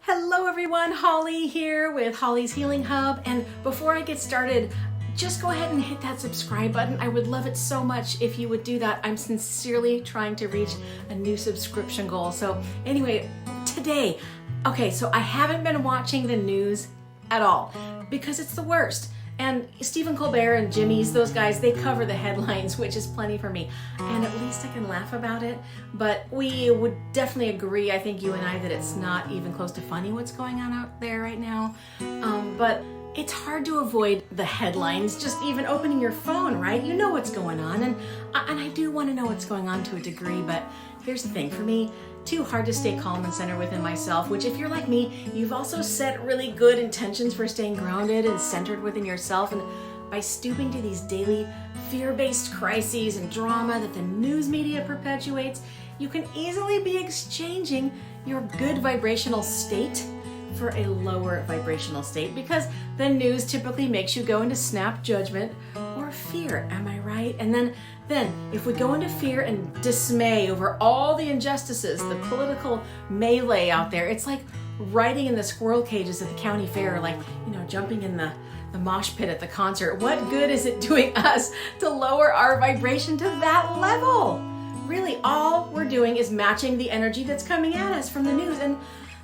Hello everyone, Holly here with Holly's Healing Hub. And before I get started, just go ahead and hit that subscribe button. I would love it so much if you would do that. I'm sincerely trying to reach a new subscription goal. So anyway, today, so I haven't been watching the news at all because it's the worst. And Stephen Colbert and Jimmy's, those guys, they cover the headlines, which is plenty for me. And at least I can laugh about it. But we would definitely agree, I think you and I, that it's not even close to funny what's going on out there right now. But it's hard to avoid the headlines, just even opening your phone, right? You know what's going on. And I do want to know what's going on to a degree, but here's the thing for me. Too hard to stay calm and centered within myself, which if you're like me, you've also set really good intentions for staying grounded and centered within yourself. And by stooping to these daily fear-based crises and drama that the news media perpetuates, you can easily be exchanging your good vibrational state for a lower vibrational state, because the news typically makes you go into snap judgment or fear. Am I right? And then if we go into fear and dismay over all the injustices, the political melee out there, it's like riding in the squirrel cages at the county fair, like, jumping in the mosh pit at the concert. What good is it doing us to lower our vibration to that level? Really, all we're doing is matching the energy that's coming at us from the news. And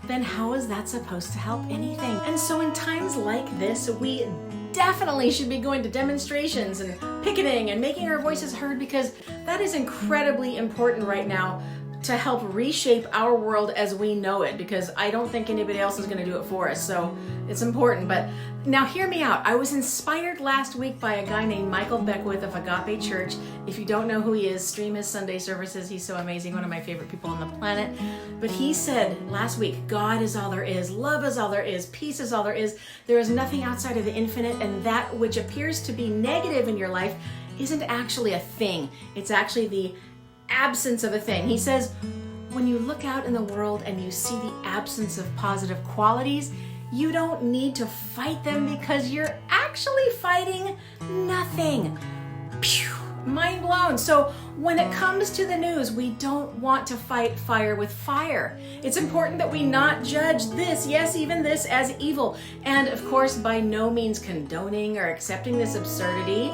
then how is that supposed to help anything? And so in times like this, we definitely should be going to demonstrations and picketing and making our voices heard, because that is incredibly important right now to help reshape our world as we know it, because I don't think anybody else is going to do it for us. So it's important. But now hear me out. I was inspired last week by a guy named Michael Beckwith of Agape Church. If you don't know who he is, stream his Sunday services. He's so amazing, one of my favorite people on the planet. But he said last week, God is all there is, love is all there is, peace is all there is. There is nothing outside of the infinite, and that which appears to be negative in your life isn't actually a thing. It's actually the absence of a thing. He says, when you look out in the world and you see the absence of positive qualities, you don't need to fight them, because you're actually fighting nothing. Phew, mind blown. So when it comes to the news, we don't want to fight fire with fire. It's important that we not judge this, yes, even this, as evil. And of course, by no means condoning or accepting this absurdity,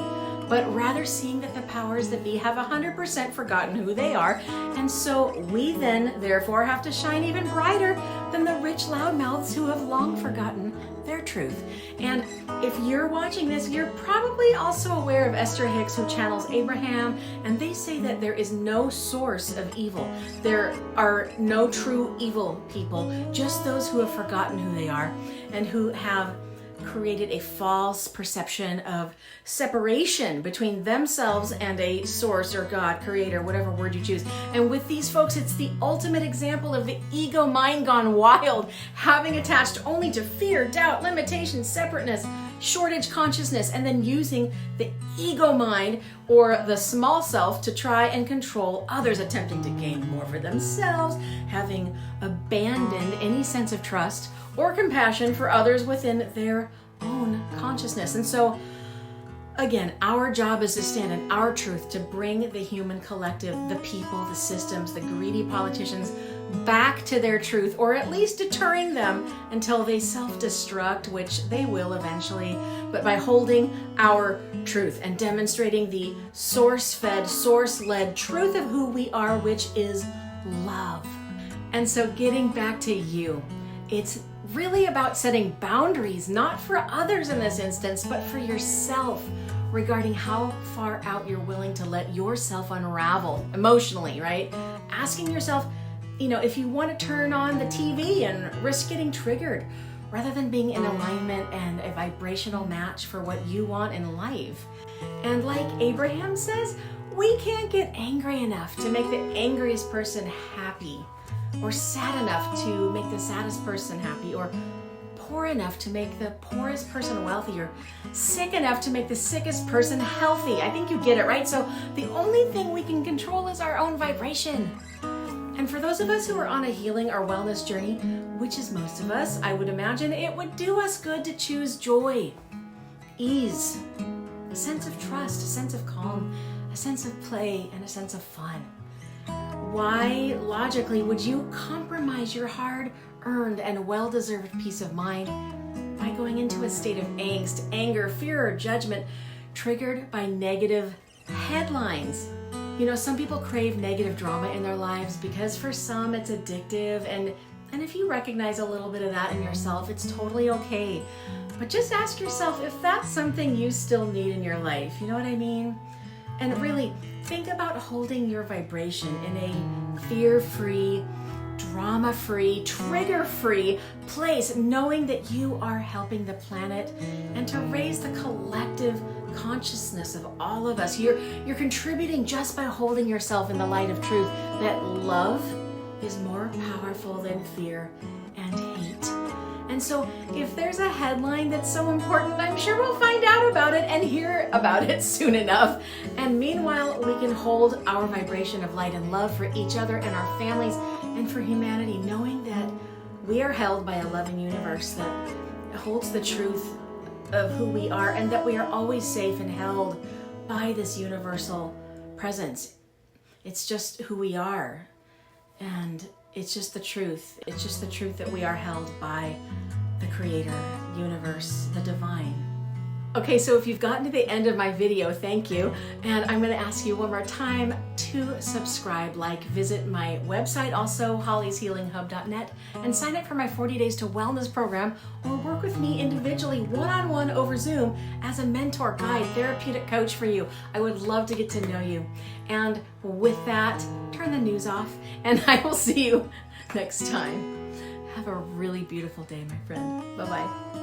but rather seeing that the powers that be have 100% forgotten who they are. And so we then, therefore, have to shine even brighter than the rich loudmouths who have long forgotten their truth. And if you're watching this, you're probably also aware of Esther Hicks, who channels Abraham, and they say that there is no source of evil. There are no true evil people, just those who have forgotten who they are and who have created a false perception of separation between themselves and a source or God, creator, whatever word you choose. And with these folks, it's the ultimate example of the ego mind gone wild, having attached only to fear, doubt, limitation, separateness, shortage consciousness, and then using the ego mind or the small self to try and control others, attempting to gain more for themselves, having abandoned any sense of trust or compassion for others within their own consciousness. And so, again, our job is to stand in our truth, to bring the human collective, the people, the systems, the greedy politicians back to their truth, or at least deterring them until they self-destruct, which they will eventually, but by holding our truth and demonstrating the source-fed, source-led truth of who we are, which is love. And so getting back to you, it's really about setting boundaries, not for others in this instance, but for yourself, regarding how far out you're willing to let yourself unravel emotionally, right? Asking yourself, if you want to turn on the TV and risk getting triggered, rather than being in alignment and a vibrational match for what you want in life. And like Abraham says, we can't get angry enough to make the angriest person happy, or sad enough to make the saddest person happy, or poor enough to make the poorest person wealthy, or sick enough to make the sickest person healthy. I think you get it, right? So the only thing we can control is our own vibration. And for those of us who are on a healing or wellness journey, which is most of us, I would imagine it would do us good to choose joy, ease, a sense of trust, a sense of calm, a sense of play, and a sense of fun. Why, logically, would you compromise your hard-earned and well-deserved peace of mind by going into a state of angst, anger, fear, or judgment triggered by negative headlines? You know, some people crave negative drama in their lives because for some it's addictive, and if you recognize a little bit of that in yourself, it's totally okay. But just ask yourself if that's something you still need in your life, you know what I mean? And really, think about holding your vibration in a fear-free, drama-free, trigger-free place, knowing that you are helping the planet and to raise the collective consciousness of all of us. You're contributing just by holding yourself in the light of truth, that love is more powerful than fear and hate. And so if there's a headline that's so important, I'm sure we'll find out about it and hear about it soon enough. And meanwhile, we can hold our vibration of light and love for each other and our families and for humanity, knowing that we are held by a loving universe that holds the truth of who we are, and that we are always safe and held by this universal presence. It's just who we are, and it's just the truth. It's just the truth that we are held by the Creator, universe, the divine. Okay, so if you've gotten to the end of my video, thank you. And I'm gonna ask you one more time to subscribe, visit my website, also hollyshealinghub.net, and sign up for my 40 Days to Wellness program, or work with me individually, one-on-one over Zoom as a mentor, guide, therapeutic coach for you. I would love to get to know you. And with that, turn the news off, and I will see you next time. Have a really beautiful day, my friend. Bye-bye.